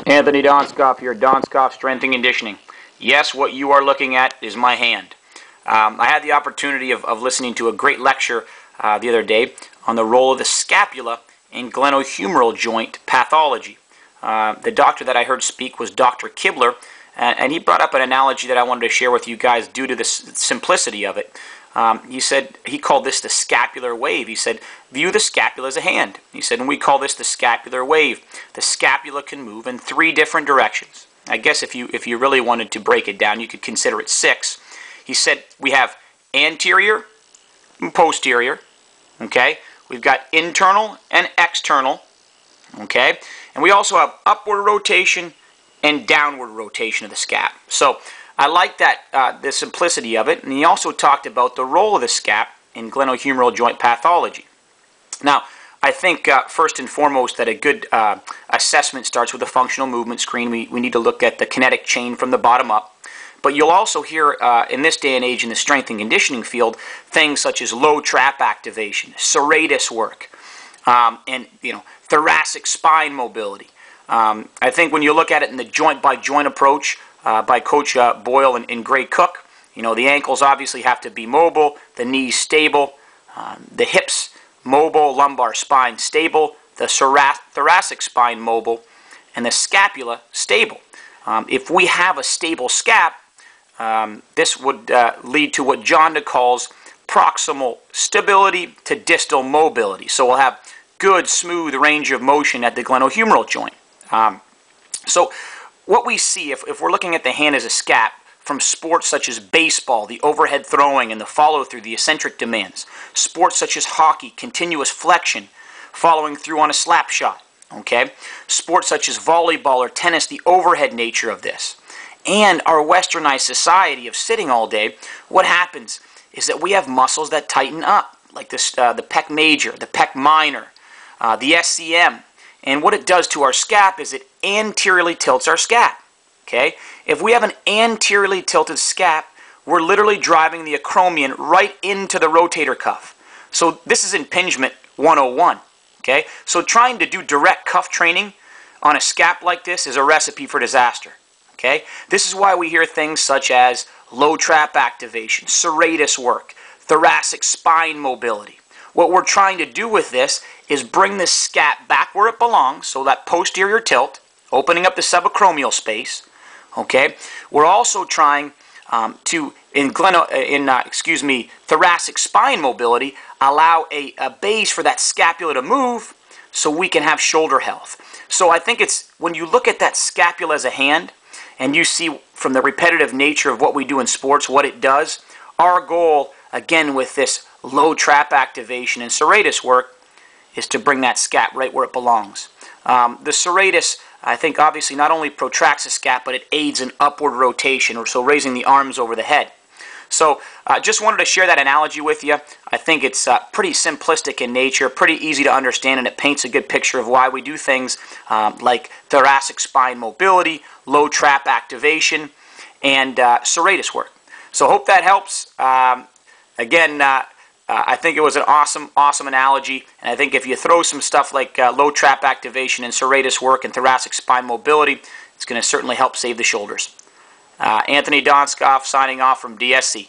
Anthony Donskov here, Donskov Strength and Conditioning. Yes, what you are looking at is my hand. I had the opportunity of listening to a great lecture the other day on the role of the scapula in glenohumeral joint pathology. The doctor that I heard speak was Dr. Kibler, and he brought up an analogy that I wanted to share with you guys due to the simplicity of it. He called this the scapular wave. He said, view the scapula as a hand. He said, and we call this the scapular wave. The scapula can move in 3 different directions. I guess if you really wanted to break it down, you could consider it 6. He said we have anterior and posterior, okay? We've got internal and external, okay? And we also have upward rotation and downward rotation of the scap. So I like that, the simplicity of it, and he also talked about the role of the scap in glenohumeral joint pathology. Now, I think first and foremost that a good assessment starts with a functional movement screen. We need to look at the kinetic chain from the bottom up. But you'll also hear in this day and age in the strength and conditioning field things such as low trap activation, serratus work, and thoracic spine mobility. I think when you look at it in the joint-by-joint approach by Coach Boyle and Gray Cook, the ankles obviously have to be mobile, the knees stable, the hips mobile, lumbar spine stable, the thoracic spine mobile, and the scapula stable. If we have a stable scap, this would lead to what John calls proximal stability to distal mobility. So we'll have good, smooth range of motion at the glenohumeral joint. So what we see, if we're looking at the hand as a scap, from sports such as baseball, the overhead throwing and the follow-through, the eccentric demands. Sports such as hockey, continuous flexion, following through on a slap shot. Okay? Sports such as volleyball or tennis, the overhead nature of this. And our westernized society of sitting all day, what happens is that we have muscles that tighten up, like this, the pec major, the pec minor, the SCM. And what it does to our scap is it anteriorly tilts our scap. Okay? If we have an anteriorly tilted scap, we're literally driving the acromion right into the rotator cuff. So this is impingement 101. Okay? So trying to do direct cuff training on a scap like this is a recipe for disaster. Okay? This is why we hear things such as low trap activation, serratus work, thoracic spine mobility. What we're trying to do with this is bring this scap back where it belongs, so that posterior tilt, opening up the subacromial space. Okay? We're also trying to, in thoracic spine mobility, allow a base for that scapula to move so we can have shoulder health. So I think it's, when you look at that scapula as a hand, and you see from the repetitive nature of what we do in sports, what it does, our goal, again with this low trap activation and serratus work, is to bring that scap right where it belongs. The serratus, I think, obviously not only protracts the scap, but it aids in upward rotation, or so raising the arms over the head. So just wanted to share that analogy with you. I think it's pretty simplistic in nature, pretty easy to understand, and it paints a good picture of why we do things like thoracic spine mobility, low trap activation, and serratus work. So hope that helps. Again, I think it was an awesome analogy, and I think if you throw some stuff like low trap activation and serratus work and thoracic spine mobility, it's going to certainly help save the shoulders. Anthony Donskov signing off from DSC.